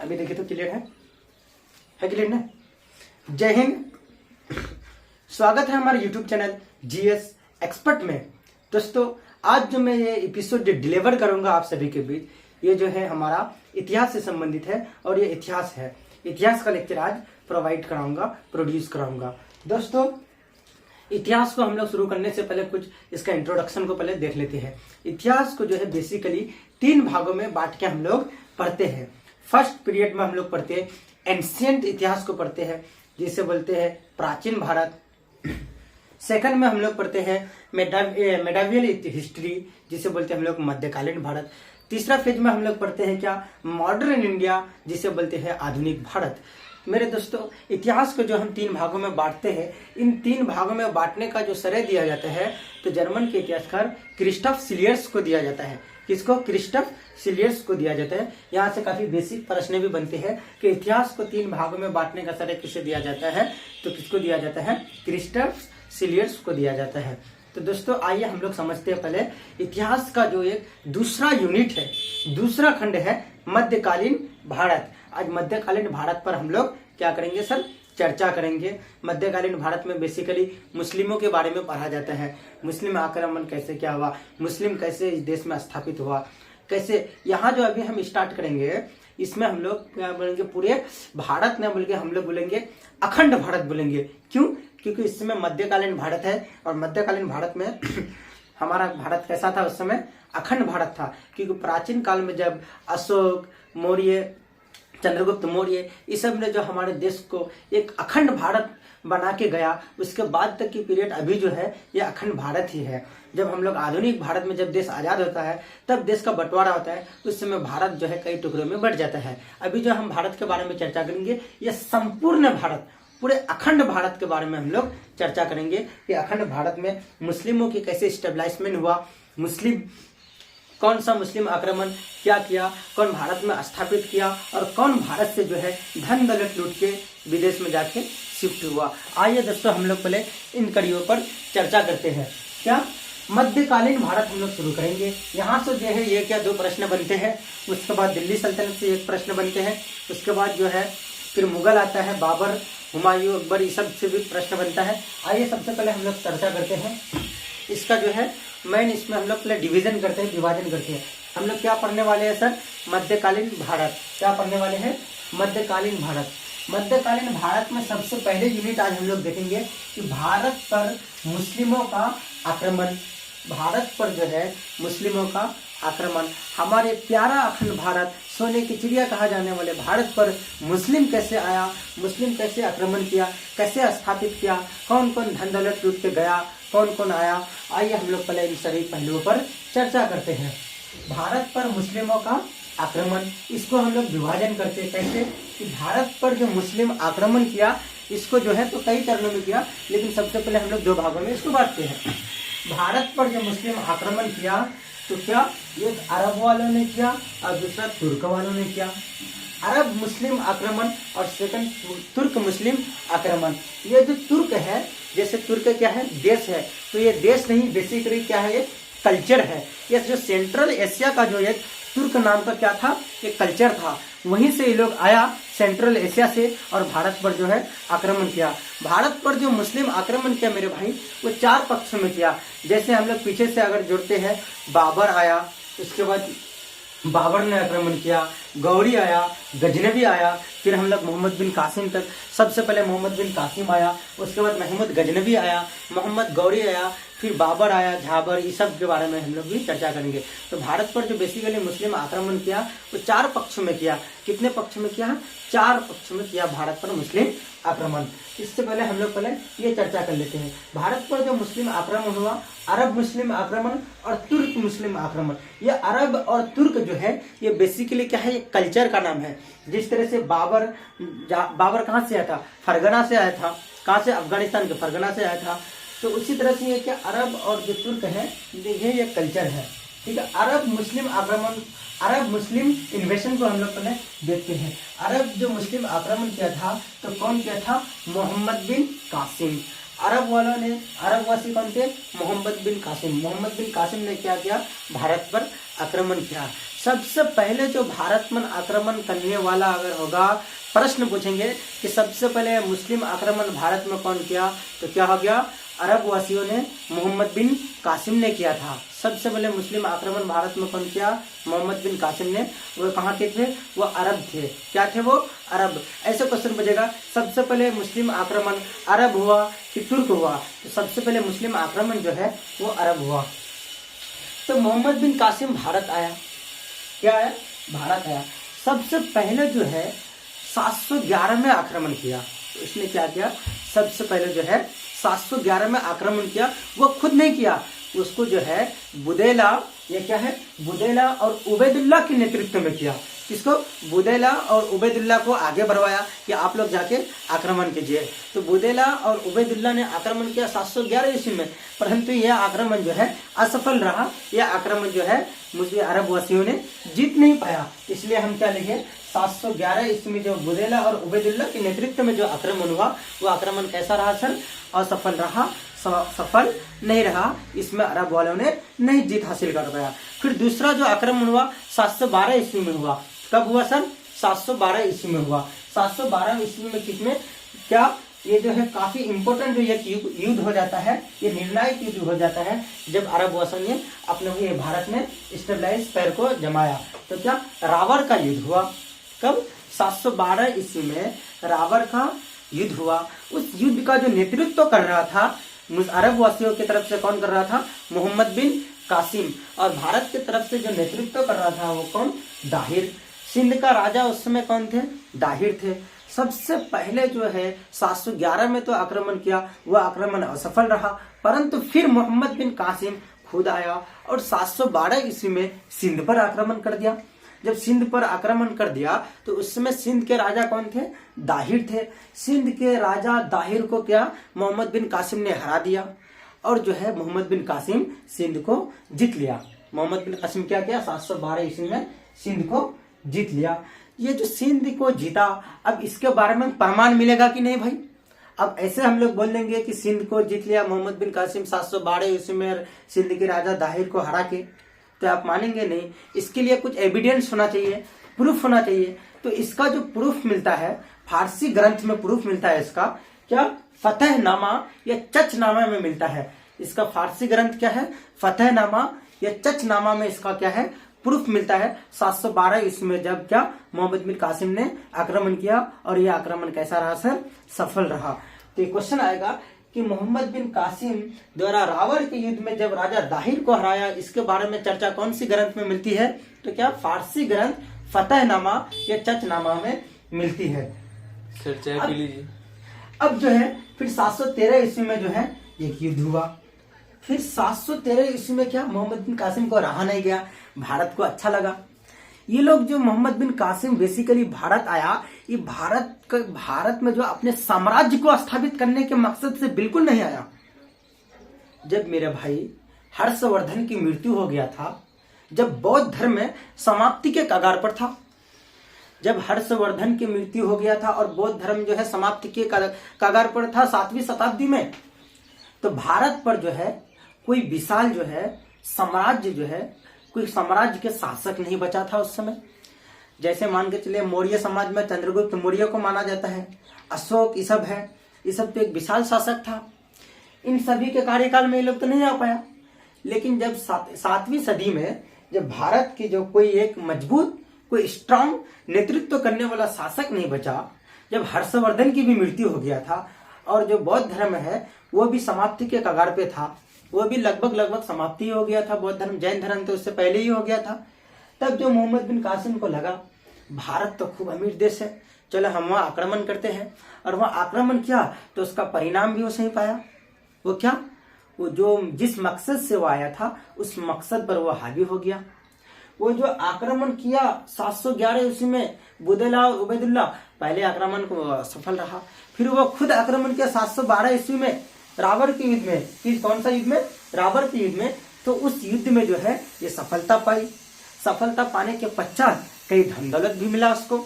अभी देखिए तो क्लियर है क्लियर ना। जय हिंद, स्वागत है हमारे YouTube चैनल जीएस एक्सपर्ट में। दोस्तों आज जो मैं ये एपिसोड डिलीवर करूंगा आप सभी के बीच, ये जो है हमारा इतिहास से संबंधित है और ये इतिहास है। इतिहास का लेक्चर आज प्रोवाइड कराऊंगा, प्रोड्यूस कराऊंगा। दोस्तों इतिहास को हम लोग शुरू करने से पहले कुछ इसका इंट्रोडक्शन को पहले देख लेते हैं। इतिहास को जो है बेसिकली 3 भागों में बांट के हम लोग पढ़ते हैं। फर्स्ट पीरियड में हम लोग पढ़ते हैं एंशिएंट इतिहास को पढ़ते हैं, जिसे बोलते हैं प्राचीन भारत। सेकंड में हम लोग पढ़ते हैं मेडावियल हिस्ट्री, जिसे बोलते हैं हम लोग मध्यकालीन भारत। तीसरा फेज में हम लोग पढ़ते हैं क्या, मॉडर्न इंडिया, जिसे बोलते हैं आधुनिक भारत। मेरे दोस्तों इतिहास को जो हम 3 भागों में बांटते हैं, इन 3 भागों में बांटने का जो श्रेय दिया जाता है तो जर्मन के इतिहासकार क्रिस्टफ सिलियर्स को दिया जाता है। किसको? क्रिस्टफ सिलियर्स को दिया जाता है। यहाँ से काफी बेसिक प्रश्न भी बनते हैं कि इतिहास को 3 भागों में बांटने का श्रेय किसे दिया जाता है, तो किसको दिया जाता है? क्रिस्टफ सिलियर्स को दिया जाता है। तो दोस्तों आइए हम लोग समझते हैं पहले इतिहास का जो एक दूसरा यूनिट है, दूसरा खंड है मध्यकालीन भारत। आज मध्यकालीन भारत पर हम लोग क्या करेंगे सर? चर्चा करेंगे। मध्यकालीन भारत में बेसिकली मुस्लिमों के बारे में पढ़ा जाता है। मुस्लिम आक्रमण कैसे क्या हुआ, मुस्लिम कैसे इस देश में स्थापित हुआ, कैसे यहाँ जो अभी हम स्टार्ट करेंगे इसमें हम लोग क्या बोलेंगे, पूरे भारत न बोल के हम लोग बोलेंगे अखंड भारत बोलेंगे। क्यों? क्योंकि इस समय मध्यकालीन भारत है और मध्यकालीन भारत में हमारा भारत कैसा था उस समय? अखंड भारत था। क्योंकि प्राचीन काल में जब अशोक मौर्य, चंद्रगुप्त मौर्य, इस सब ने जो हमारे देश को एक अखंड भारत बना के गया, उसके बाद तक की पीरियड अभी जो है ये अखंड भारत ही है। जब हम लोग आधुनिक भारत में जब देश आजाद होता है तब देश का बंटवारा होता है, उस समय भारत जो है कई टुकड़ों में बंट जाता है। अभी जो हम भारत के बारे में चर्चा करेंगे ये संपूर्ण भारत, पूरे अखंड भारत के बारे में हम लोग चर्चा करेंगे कि अखंड भारत में मुस्लिमों की कैसे स्टेबलाइजमेंट हुआ, मुस्लिम कौन सा मुस्लिम आक्रमण क्या किया, कौन भारत में स्थापित किया और कौन भारत से जो है धन दौलत लूट के विदेश में जाके शिफ्ट हुआ। आइए दोस्तों हम लोग पहले इन कड़ियों पर चर्चा करते हैं। क्या मध्यकालीन भारत हम लोग शुरू करेंगे। यहाँ से जो है ये क्या 2 प्रश्न बनते हैं, उसके बाद दिल्ली सल्तनत से 1 प्रश्न बनते हैं, उसके बाद जो है फिर मुगल आता है, बाबर, हुमायूं, अकबर, ये सब से भी प्रश्न बनता है। आइए सबसे पहले हम लोग चर्चा करते हैं इसका जो है मेन, इसमें हम लोग पहले डिवीजन करते हैं, विभाजन करते हैं। हम लोग क्या पढ़ने वाले हैं सर? मध्यकालीन भारत। क्या पढ़ने वाले हैं? मध्यकालीन भारत। मध्यकालीन भारत में सबसे पहले यूनिट आज हम लोग देखेंगे कि भारत पर मुस्लिमों का आक्रमण। भारत पर जो है मुस्लिमों का आक्रमण, हमारे प्यारा अखंड भारत, सोने की चिड़िया कहा जाने वाले भारत पर मुस्लिम कैसे आया, मुस्लिम कैसे आक्रमण किया, कैसे स्थापित किया, कौन कौन धन दौलत लूट के गया, कौन कौन आया। आइए हम लोग पहले इन सभी पहलुओं पर चर्चा करते हैं। भारत पर मुस्लिमों का आक्रमण, इसको हम लोग विभाजन करते हैं। कैसे? कि भारत पर जो मुस्लिम आक्रमण किया इसको जो है तो कई चरणों में किया, लेकिन सबसे पहले हम लोग 2 भागों में इसको बांटते हैं। भारत पर जो मुस्लिम आक्रमण किया तो क्या एक अरब वालों ने किया और दूसरा तुर्क वालों ने किया। अरब मुस्लिम आक्रमण और सेकंड तुर्क मुस्लिम आक्रमण। ये जो तुर्क है, जैसे तुर्क क्या है? देश है, तो ये देश नहीं, बेसिकली क्या है? ये कल्चर है। ये जो सेंट्रल एशिया का जो एक तुर्क नाम का क्या था? एक कल्चर था। वहीं से ये लोग आया सेंट्रल एशिया से और भारत पर जो है आक्रमण किया। भारत पर जो मुस्लिम आक्रमण किया मेरे भाई, वो 4 पक्षों में किया। जैसे हम लोग पीछे से अगर जुड़ते हैं, बाबर आया, उसके बाद बाबर ने आक्रमण किया, गौरी आया, गजनबी आया, फिर हम लोग मोहम्मद बिन कासिम तक। सबसे पहले मोहम्मद बिन कासिम आया, उसके बाद मोहम्मद गजनबी आया, मोहम्मद गौरी आया, फिर बाबर आया, झाबर, इस सब के बारे में हम लोग भी चर्चा करेंगे। तो भारत पर जो बेसिकली मुस्लिम आक्रमण किया वो 4 पक्षों में किया। कितने पक्ष में किया? 4 पक्ष में किया भारत पर मुस्लिम आक्रमण। इससे पहले हम लोग पहले ये चर्चा कर लेते हैं। भारत पर जो मुस्लिम आक्रमण हुआ, अरब मुस्लिम आक्रमण और तुर्क मुस्लिम आक्रमण। ये अरब और तुर्क जो है ये बेसिकली क्या है? ये कल्चर का नाम है। जिस तरह से बाबर कहाँ से आया था? फरगना से आया था। कहाँ से? अफगानिस्तान के फरगना से आया था। तो उसी तरह से ये क्या अरब और जो तुर्क है ये कल्चर है। ठीक है। अरब मुस्लिम आक्रमण, अरब मुस्लिम इन्वेशन को हम लोग पहले देखते हैं। अरब जो मुस्लिम आक्रमण किया था तो कौन किया था? मोहम्मद बिन कासिम। अरब वालों ने, अरब वासी कौन थे? मोहम्मद बिन कासिम। मोहम्मद बिन कासिम ने क्या किया? भारत पर आक्रमण किया। सबसे पहले जो भारत में आक्रमण करने वाला अगर होगा, प्रश्न पूछेंगे कि सबसे पहले मुस्लिम आक्रमण भारत में कौन किया, तो क्या हो गया, अरब वासियों ने, मोहम्मद बिन कासिम ने किया था। सबसे पहले मुस्लिम आक्रमण भारत में कौन किया, मोहम्मद बिन कासिम ने। वो कहाँ के थे, वो अरब थे। क्या थे वो, अरब। ऐसे क्वेश्चन बचेगा, सबसे पहले मुस्लिम आक्रमण अरब हुआ कि तुर्क हुआ, तो सबसे पहले मुस्लिम आक्रमण जो है वो अरब हुआ। तो मोहम्मद बिन कासिम भारत आया, क्या है, भारत आया। सबसे पहले जो है 711 में आक्रमण किया। तो इसने क्या किया, सबसे पहले जो है 711 में आक्रमण किया। वो खुद नहीं किया, उसको जो है बुदेला, ये क्या है, बुदेला और उबैदुल्लाह के नेतृत्व में किया। किसको, बुदेला और उबैदुल्लाह को आगे बढ़वाया कि आप लोग जाके आक्रमण कीजिए। तो बुदेला और उबैदुल्लाह ने आक्रमण किया 711 ईस्वी में, परंतु यह आक्रमण जो है असफल रहा। यह आक्रमण जो है मुस्लिम अरब वासियों ने जीत नहीं पाया। इसलिए हम क्या लिखे, 711 ईस्वी में जो बुदेला और उबैदुल्लाह के नेतृत्व में जो आक्रमण हुआ, वो आक्रमण कैसा रहा सर, असफल रहा, सफल नहीं रहा। इसमें अरब वालों ने नहीं जीत हासिल कर पाया। फिर दूसरा जो आक्रमण हुआ 712 ईस्वी में हुआ। कब हुआ सर, 712 ईस्वी में हुआ। 712 ईस्वी में किसमें, क्या, ये जो है काफी इंपोर्टेंट जो ये युद्ध हो जाता है, ये निर्णायक युद्ध हो जाता है जब अरब वासियों ने अपने ये भारत में स्टेबलाइज पैर को जमाया। तो क्या, रावर का युद्ध हुआ। कब, 712 ईस्वी में रावर का युद्ध हुआ। उस युद्ध का जो नेतृत्व कर रहा था अरब वासियों की तरफ से कौन कर रहा था, मोहम्मद बिन कासिम। और भारत की तरफ से जो नेतृत्व कर रहा था वो कौन, दाहिर। सिंध का राजा उस समय कौन थे, दाहिर थे। सबसे पहले जो है 711 में तो आक्रमण किया, वह आक्रमण असफल रहा, परंतु फिर मोहम्मद बिन कासिम खुद आया और 712 ईस्वी में सिंध पर आक्रमण कर दिया। जब सिंध पर आक्रमण कर दिया तो उस समय सिंध के राजा कौन थे, दाहिर थे। सिंध के राजा दाहिर को क्या, मोहम्मद बिन कासिम ने हरा दिया और जो है मोहम्मद बिन कासिम सिंध को जीत लिया। मोहम्मद बिन कासिम क्या किया, 712 ईस्वी में सिंध को जीत लिया। ये जो सिंध को जीता, अब इसके बारे में प्रमाण मिलेगा कि नहीं भाई। अब ऐसे हम लोग बोल देंगे कि सिंध को जीत लिया मोहम्मद बिन कासिम 712 ईस्वी में सिंध के राजा दाहिर को हरा के, तो आप मानेंगे नहीं। इसके लिए कुछ एविडेंस होना चाहिए, प्रूफ होना चाहिए। तो इसका जो प्रूफ मिलता है, फारसी ग्रंथ में प्रूफ मिलता है इसका, क्या, फतहनामा या चचनामा में मिलता है। इसका फारसी ग्रंथ क्या है, फतहनामा या चचनामा में इसका क्या है, प्रूफ मिलता है। 712 ईस्वी में जब क्या, मोहम्मद बिन कासिम ने आक्रमण किया और यह आक्रमण कैसा रहा सर, सफल रहा। तो ये क्वेश्चन आएगा कि मोहम्मद बिन कासिम द्वारा रावर के युद्ध में जब राजा दाहिर को हराया, इसके बारे में चर्चा कौन सी ग्रंथ में मिलती है, तो क्या, फारसी ग्रंथ फतहनामा या चचनामा में मिलती है। सर चाय पी लीजिए। अब जो है फिर 713 ईस्वी में जो है एक युद्ध हुआ। फिर 713 ईस्वी में क्या, मोहम्मद बिन कासिम को रहा नहीं गया, भारत को अच्छा लगा। ये लोग जो मोहम्मद बिन कासिम बेसिकली भारत आया, ये भारत में जो अपने साम्राज्य को स्थापित करने के मकसद से बिल्कुल नहीं आया। जब मेरे भाई हर्षवर्धन की मृत्यु हो गया था, जब बौद्ध धर्म में समाप्ति के कगार पर था, जब हर्षवर्धन की मृत्यु हो गया था और बौद्ध धर्म जो है समाप्ति के कगार पर था 7वीं शताब्दी में, तो भारत पर जो है कोई विशाल जो है साम्राज्य जो है, कोई साम्राज्य के शासक नहीं बचा था उस समय। जैसे मान के चलिए मौर्य समाज में चंद्रगुप्त मौर्य को माना जाता है, अशोक, ये सब है, ये सब तो एक विशाल शासक था। इन सभी के कार्यकाल में ये लोग तो नहीं आ पाया। लेकिन जब 7वीं सदी में जब भारत की जो कोई एक मजबूत, कोई स्ट्रांग नेतृत्व करने वाला शासक नहीं बचा, जब हर्षवर्धन की भी मृत्यु हो गया था और जो बौद्ध धर्म है वो भी समाप्ति के कगार पे था, वो भी लगभग समाप्ति हो गया था। बौद्ध धर्म, जैन धर्म तो उससे पहले ही हो गया था। तब जो मोहम्मद बिन कासिम को लगा भारत तो खूब अमीर देश है, चलो हम वहां आक्रमण करते हैं, और वहां आक्रमण किया तो उसका परिणाम भी उसने पाया। वो क्या, वो जो जिस मकसद से वो आया था उस मकसद पर वो हावी हो गया। वो जो आक्रमण किया 711 ईस्वी में बुदेला और उबैदुल्लाह, पहले आक्रमण को सफल रहा, फिर वो खुद आक्रमण किया 712 ईस्वी में रावर के युद्ध में। किस, कौन सा युद्ध में, रावर के युद्ध में। तो उस युद्ध में जो है ये सफलता पाई। सफलता पाने के पश्चात कई धन दौलत भी मिला उसको।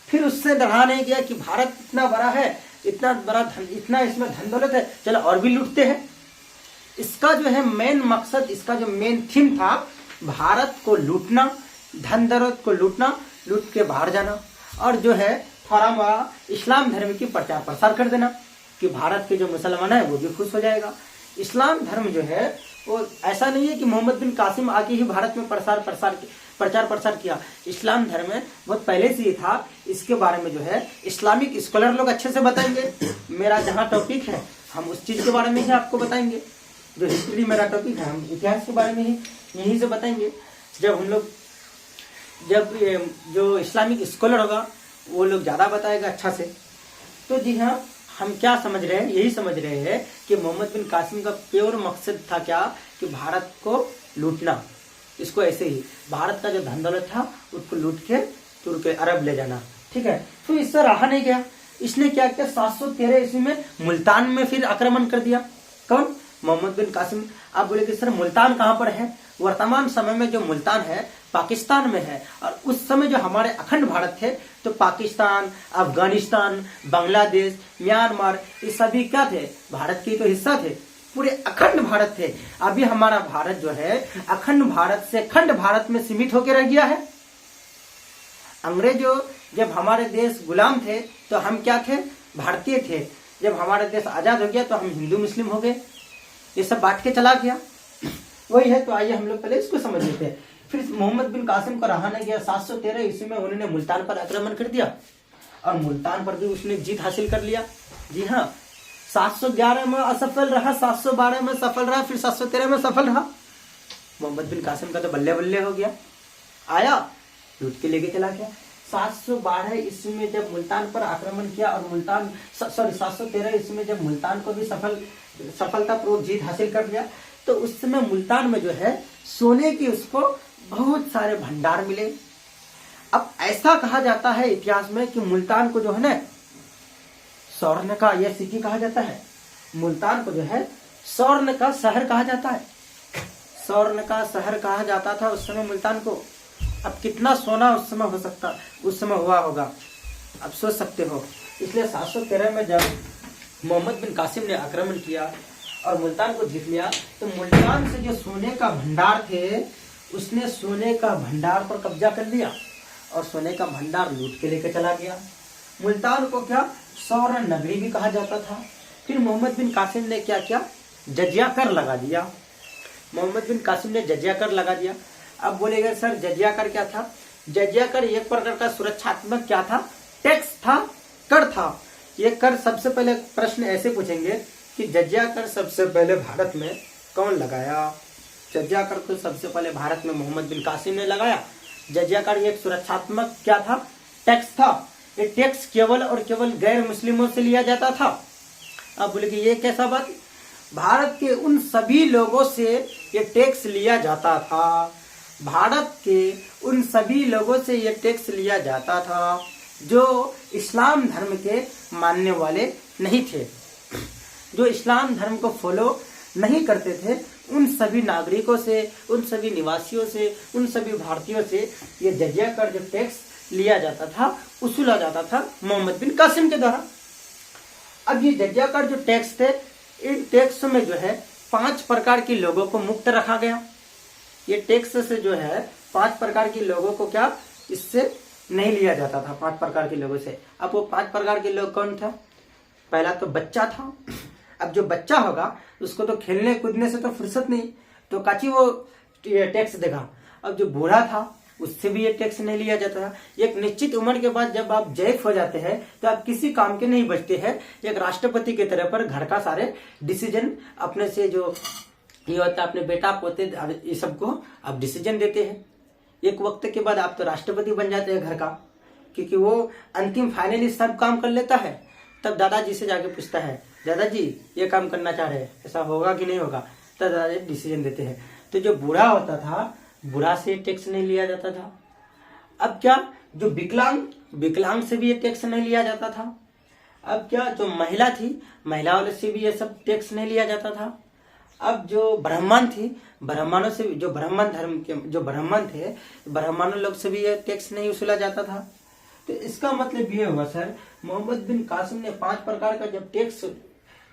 फिर उससे रहा नहीं गया कि भारत इतना बड़ा है, इतना बड़ा धन, इतना इसमें धन दौलत है, चलो और भी लूटते हैं। इसका जो है मेन मकसद, इसका जो मेन थीम था भारत को लूटना, धन दौलत को लूटना, लूट के बाहर जाना, और जो है थोड़ा मोड़ा इस्लाम धर्म की प्रचार प्रसार कर देना कि भारत के जो मुसलमान है वो भी खुश हो जाएगा। इस्लाम धर्म जो है वो ऐसा नहीं है कि मोहम्मद बिन कासिम आके ही भारत में प्रचार प्रसार किया। इस्लाम धर्म में बहुत पहले से ही था। इसके बारे में जो है इस्लामिक स्कॉलर लोग अच्छे से बताएंगे। मेरा जहाँ टॉपिक है हम उस चीज के बारे में ही आपको बताएंगे। जो हिस्ट्री मेरा टॉपिक है हम इतिहास के बारे में ही यहीं से बताएंगे। जब जो इस्लामिक स्कॉलर होगा वो लोग ज्यादा बताएगा अच्छा से। तो जी हाँ, हम क्या समझ रहे हैं, यही समझ रहे हैं कि मोहम्मद बिन कासिम का प्योर मकसद था क्या कि भारत को लूटना। इसको ऐसे ही भारत का जो धन दौलत था उसको लूट के तुर्क अरब ले जाना। ठीक है, तो इससे रहा नहीं गया। इसने क्या किया, 713 ईस्वी में मुल्तान में फिर आक्रमण कर दिया। कौन? मोहम्मद बिन कासिम। आप बोले कि सर मुल्तान कहाँ पर है? वर्तमान समय में जो मुल्तान है पाकिस्तान में है, और उस समय जो हमारे अखंड भारत थे तो पाकिस्तान, अफगानिस्तान, बांग्लादेश, म्यांमार ये सभी क्या थे? भारत के तो हिस्सा थे, पूरे अखंड भारत थे। अभी हमारा भारत जो है अखंड भारत से खंड भारत में सीमित होकर रह गया है। अंग्रेजों जब हमारे देश गुलाम थे तो हम क्या थे? भारतीय थे। जब हमारा देश आजाद हो गया तो हम हिंदू मुस्लिम हो गए। ये सब बांट के चला गया, वही है। तो आइए हम लोग पहले इसको समझ लेते हैं। फिर मोहम्मद बिन कासिम को रहा नहीं गया। 713 ईस्वी में उन्होंने मुल्तान पर आक्रमण कर दिया और मुल्तान पर भी उसने जीत हासिल कर लिया। जी हाँ, 711 में असफल रहा, 712 में सफल रहा, फिर 713 में सफल रहा। मोहम्मद बिन कासिम का तो बल्ले बल्ले हो गया। आया, लूट के लेके चला गया। 712 ईस्वी में जब मुल्तान पर आक्रमण किया और 713 ईस्वी में जब मुल्तान को भी सफलतापूर्वक जीत हासिल कर लिया, तो उस समय मुल्तान में जो है सोने की उसको बहुत सारे भंडार मिले। अब ऐसा कहा जाता है इतिहास में कि मुल्तान को जो है ना स्वर्ण का यह सिटी कहा जाता है। मुल्तान को जो है स्वर्ण का शहर कहा जाता है। स्वर्ण का शहर कहा जाता था उस समय मुल्तान को। अब कितना सोना उस समय हो सकता, उस समय हुआ होगा, अब सोच सकते हो। इसलिए 713 में जब मोहम्मद बिन कासिम ने आक्रमण किया और मुल्तान को जीत लिया, तो मुल्तान से जो सोने का भंडार थे उसने सोने का भंडार पर कब्जा कर लिया और सोने का भंडार लूट के लेकर चला गया। मुल्तान को क्या स्वर्ण नगरी भी कहा जाता था। फिर मोहम्मद बिन कासिम ने क्या किया, जजिया कर लगा दिया। मोहम्मद बिन कासिम ने जजिया कर लगा दिया। अब बोलेगा सर जजिया कर क्या था? जजिया कर एक प्रकार का सुरक्षात्मक क्या था? टैक्स था, कर था। ये कर सबसे पहले प्रश्न ऐसे पूछेंगे कि जजिया कर सबसे पहले भारत में कौन लगाया? जजिया कर तो सबसे पहले भारत में मोहम्मद बिन कासिम ने लगाया। जजिया कर एक सुरक्षात्मक क्या था? टैक्स था। ये टैक्स केवल और केवल गैर मुस्लिमों से लिया जाता था। अब बोले कि ये कैसा बात? भारत के उन सभी लोगों से ये टैक्स लिया जाता था। भारत के उन सभी लोगों से ये टैक्स लिया जाता था जो इस्लाम धर्म के मानने वाले नहीं थे, जो इस्लाम धर्म को फॉलो नहीं करते थे। उन सभी नागरिकों से, उन सभी निवासियों से, उन सभी भारतीयों से ये जजिया कर जो टैक्स लिया जाता था, उसूला जाता था मोहम्मद बिन कासिम के द्वारा। अब ये जजिया कर जो टैक्स थे, इन टैक्स में जो है 5 प्रकार के लोगों को मुक्त रखा गया। ये टैक्स से जो है 5 प्रकार के लोगों को क्या इससे नहीं लिया जाता था, 5 प्रकार के लोगों से। अब वो 5 प्रकार के लोग कौन था? पहला तो बच्चा था। अब जो बच्चा होगा उसको तो खेलने कूदने से तो फुर्सत नहीं, तो काची वो टैक्स देगा। अब जो बूढ़ा था उससे भी ये टैक्स नहीं लिया जाता था। एक निश्चित उम्र के बाद जब आप जैफ हो जाते हैं तो आप किसी काम के नहीं बचते हैं। एक राष्ट्रपति के तरह पर घर का सारे डिसीजन अपने से जो ये होता है, अपने बेटा पोते ये सबको आप डिसीजन देते हैं। एक वक्त के बाद आप तो राष्ट्रपति बन जाते हैं घर का, क्योंकि वो अंतिम फाइनली सब काम कर लेता है। तब दादाजी से जाके पूछता है, दादाजी ये काम करना चाह रहे हैं, ऐसा होगा कि नहीं होगा? तब दादाजी डिसीजन देते हैं। तो जो बूढ़ा होता था, बूढ़ा से टैक्स नहीं लिया जाता था। अब क्या, जो विकलांग से भी ये टैक्स नहीं लिया जाता था। अब क्या, जो महिला थी, महिला वाले से भी ये सब टैक्स नहीं लिया जाता था। अब जो ब्राह्मण थी, ब्राह्मणों से, जो ब्राह्मण धर्म के जो ब्राह्मण थे, ब्राह्मणों लोग से भी ये टैक्स नहीं वसूला जाता था। तो इसका मतलब ये हुआ सर, मोहम्मद बिन कासिम ने 5 प्रकार का जब टैक्स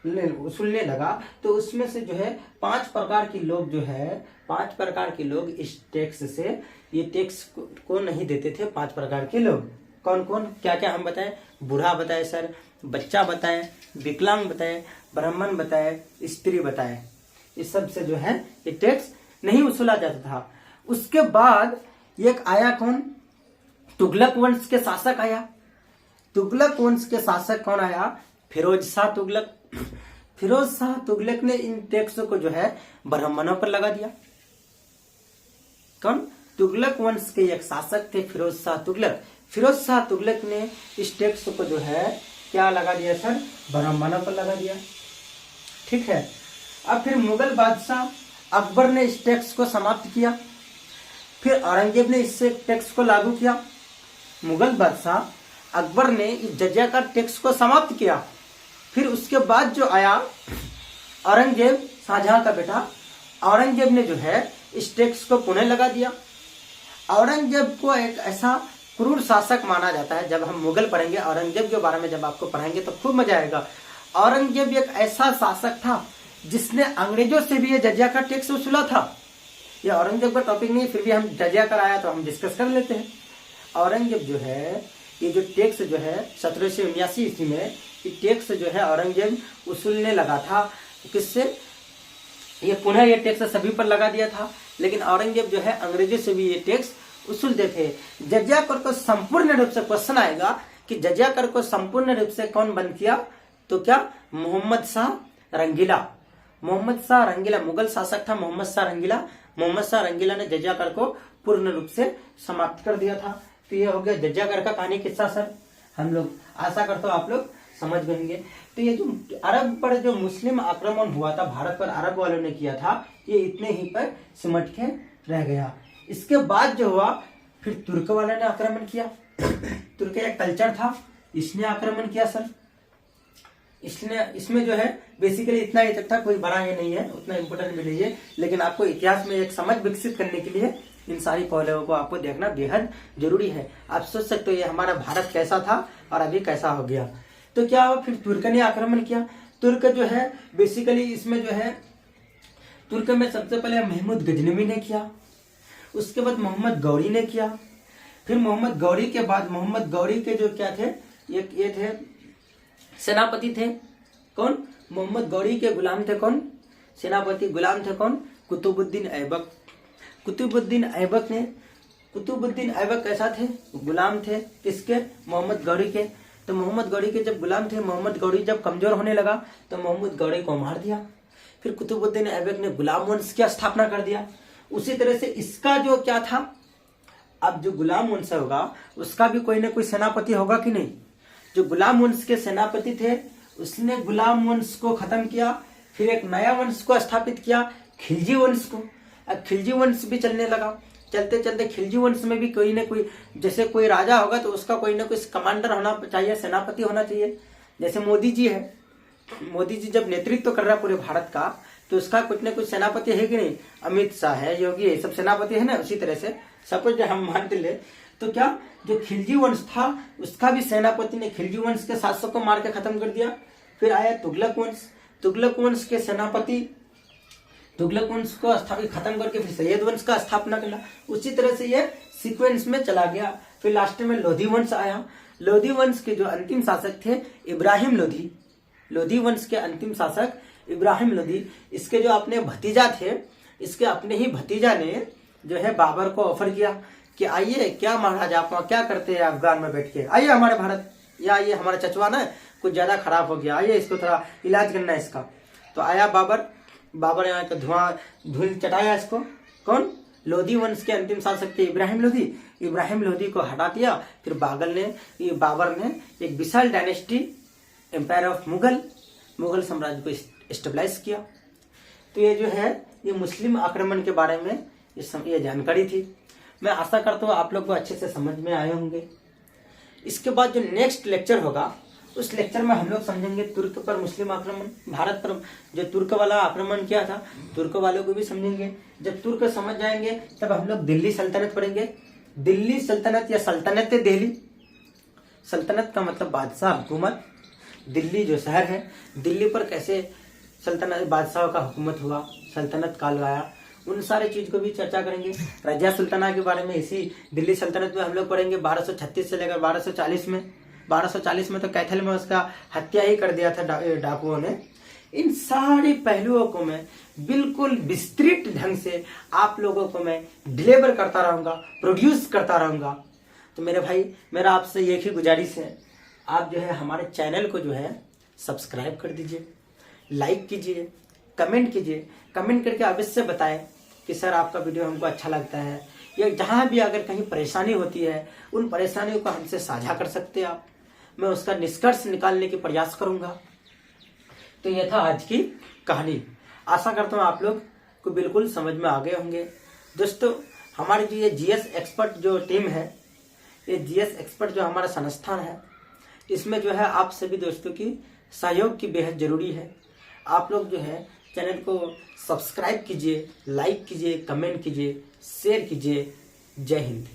वसूलने लगा, तो उसमें से जो है 5 प्रकार के लोग जो है 5 प्रकार के लोग इस टैक्स से ये टैक्स को नहीं देते थे। 5 प्रकार के लोग कौन कौन, क्या क्या हम बताएं? बूढ़ा बताए सर, बच्चा बताएं, विकलांग बताएं, ब्राह्मण बताए, स्त्री बताए। इस सब से जो है ये टैक्स नहीं वसूला जाता था। उसके बाद एक आया कौन? तुगलक वंश के शासक आया। तुगलक वंश के शासक कौन आया? फिरोज शाह तुगलक। फिरोज शाह तुगलक ने इन टैक्सों को जो है ब्राह्मणों पर लगा दिया। कौन? तुगलक वंश के एक शासक थे फिरोज शाह तुगलक। फिरोज शाह तुगलक ने इस टैक्स को जो है क्या लगा दिया सर? ब्राह्मणों पर लगा दिया। ठीक है। अब फिर मुगल बादशाह अकबर ने इस टैक्स को समाप्त किया। फिर औरंगजेब ने इस टैक्स को लागू किया। मुगल बादशाह अकबर ने इस जजिया का टैक्स को समाप्त किया। फिर उसके बाद जो आया औरंगजेब, शाहजहां का बेटा, औरंगजेब ने जो है इस टैक्स को पुनः लगा दिया। औरंगजेब को एक ऐसा क्रूर शासक माना जाता है। जब हम मुगल पढ़ेंगे, औरंगजेब के बारे में जब आपको पढ़ाएंगे तो खूब मजा आएगा। औरंगजेब एक ऐसा शासक था जिसने अंग्रेजों से भी ये जजिया का टैक्स वसूला था। ये औरंगजेब का टॉपिक नहीं, फिर भी हम जजिया कर आया तो हम डिस्कस कर लेते हैं। औरंगजेब जो है ये जो टैक्स जो है 1779 ईस्वी में ये टैक्स जो है औरंगजेब वसूलने लगा था। किससे? ये पुनः ये टैक्स सभी पर लगा दिया था। लेकिन औरंगजेब जो है अंग्रेजों से भी ये टैक्स वसूलते थे। जजिया कर को संपूर्ण रूप से क्वेश्चन आएगा कि जजिया कर को संपूर्ण रूप से कौन बंद किया? तो क्या? मोहम्मद शाह रंगीला। मोहम्मद शाह रंगीला मुगल शासक था। मोहम्मद शाह रंगीला, मोहम्मद शाह रंगीला ने जजिया कर को पूर्ण रूप से समाप्त कर दिया था। तो ये हो गया जजिया कर का कहानी किस्सा सर। हम लोग आशा करते हो आप लोग समझ गएंगे। तो ये जो अरब पर जो मुस्लिम आक्रमण हुआ था, भारत पर अरब वालों ने किया था, ये इतने ही पर सिमट के रह गया। इसके बाद जो हुआ फिर तुर्क वालों ने आक्रमण किया। तुर्क एक कल्चर था, इसने आक्रमण किया सर। इसमें जो है बेसिकली इतना ही तक था, कोई बड़ा ये नहीं है, उतना इम्पोर्टेंट भी नहीं है। लेकिन आपको इतिहास में एक समझ विकसित करने के लिए इन सारी पहलुओं को आपको देखना बेहद जरूरी है। आप सोच सकते हो ये हमारा भारत कैसा था और अभी कैसा हो गया। तो क्या हुआ? फिर तुर्क ने आक्रमण किया। तुर्क जो है बेसिकली इसमें जो है तुर्क में सबसे पहले महमूद गजनवी ने किया, उसके बाद मोहम्मद गौरी ने किया। फिर मोहम्मद गौरी के बाद मोहम्मद गौरी के जो क्या थे, ये थे सेनापति थे। कौन? मोहम्मद गौरी के गुलाम थे। कौन? सेनापति गुलाम थे। कौन? कुतुबुद्दीन ऐबक। कुतुबुद्दीन ऐबक कैसा थे? गुलाम थे। किसके? मोहम्मद गौरी के। तो मोहम्मद गौरी के जब गुलाम थे, मोहम्मद गौरी जब कमजोर होने लगा तो मोहम्मद गौरी को मार दिया। फिर कुतुबुद्दीन ऐबक ने गुलाम वंश की स्थापना कर दिया। उसी तरह से इसका जो क्या था, अब जो गुलाम वंश होगा उसका भी कोई ना कोई सेनापति होगा कि नहीं? जो गुलाम वंश के सेनापति थे उसने गुलाम वंश को खत्म किया। फिर एक नया वंश को स्थापित किया, खिलजी वंश को। अब खिलजी वंश भी चलने लगा। चलते चलते खिलजी वंश में भी कोई ना कोई, जैसे कोई राजा होगा तो उसका कोई ना कोई कमांडर होना चाहिए, सेनापति होना चाहिए। जैसे मोदी जी है, मोदी जी जब नेतृत्व कर रहा है पूरे भारत का तो उसका कुछ ना कुछ सेनापति है कि नहीं? अमित शाह है, योगी है, सब सेनापति है ना। उसी तरह से सब कुछ हम मानते ले तो क्या जो खिलजी वंश था उसका भी सेनापति ने खिलजी वंश के शासक को मार के खत्म कर दिया। फिर आया तुगलक वंश। तुगलक वंश के सेनापति तुगलक वंश को खत्म करके फिर सैयद वंश का स्थापना किया। उसी तरह से ये सीक्वेंस में चला गया। फिर लास्ट में लोधी वंश आया। लोधी वंश के जो अंतिम शासक थे इब्राहिम लोधी। लोधी वंश के अंतिम शासक इब्राहिम लोधी। इसके जो अपने भतीजा थे, इसके अपने ही भतीजा ने जो है बाबर को ऑफर किया कि आइए, क्या महाराज आप वहाँ क्या करते हैं अफगान में बैठ के, आइए हमारे भारत, या आइए हमारा चचवा ना कुछ ज्यादा खराब हो गया, आइए इसको थोड़ा इलाज करना है इसका। तो आया बाबर यहाँ का धूल चटाया इसको। कौन? लोधी वंश के अंतिम शासक थे इब्राहिम लोधी। इब्राहिम लोधी को हटा दिया। फिर बाबर ने एक विशाल डायनेस्टी, एम्पायर ऑफ मुगल साम्राज्य को स्टेबलाइज किया। तो ये जो है ये मुस्लिम आक्रमण के बारे में ये जानकारी थी। मैं आशा करता हूँ आप लोग को अच्छे से समझ में आए होंगे। इसके बाद जो नेक्स्ट लेक्चर होगा उस लेक्चर में हम लोग समझेंगे तुर्क पर मुस्लिम आक्रमण, भारत पर जो तुर्क वाला आक्रमण किया था, तुर्क वालों को भी समझेंगे। जब तुर्क समझ जाएंगे तब हम लोग दिल्ली सल्तनत पढ़ेंगे। दिल्ली सल्तनत या सल्तनत दिल्ली, सल्तनत का मतलब बादशाह, हुकूमत। दिल्ली जो शहर है, दिल्ली पर कैसे सल्तनत बादशाहों का हुकूमत हुआ, सल्तनत काल आया, उन सारे चीज को भी चर्चा करेंगे। रजिया सुल्ताना के बारे में इसी दिल्ली सल्तनत में हम लोग पढ़ेंगे 1236 से लेकर 1240 में। 1240 में तो कैथल में उसका हत्या ही कर दिया था डाकुओं ने। इन सारे पहलुओं को मैं बिल्कुल विस्तृत ढंग से आप लोगों को मैं डिलीवर करता रहूंगा, प्रोड्यूस करता रहूंगा। तो मेरे भाई, मेरा आपसे एक ही गुजारिश है, आप जो है हमारे चैनल को जो है सब्सक्राइब कर दीजिए, लाइक कीजिए, कमेंट कीजिए। कमेंट करके अवश्य बताएं कि सर आपका वीडियो हमको अच्छा लगता है, या जहां भी अगर कहीं परेशानी होती है उन परेशानियों को हमसे साझा कर सकते हैं आप। मैं उसका निष्कर्ष निकालने की प्रयास करूंगा। तो यह था आज की कहानी। आशा करता हूँ आप लोग को बिल्कुल समझ में आ गए होंगे। दोस्तों, हमारी जो ये जीएस एक्सपर्ट जो टीम है, ये जीएस एक्सपर्ट जो हमारा संस्थान है, इसमें जो है आप सभी दोस्तों की सहयोग की बेहद जरूरी है। आप लोग जो है चैनल को सब्सक्राइब कीजिए, लाइक कीजिए, कमेंट कीजिए, शेयर कीजिए। जय हिंद।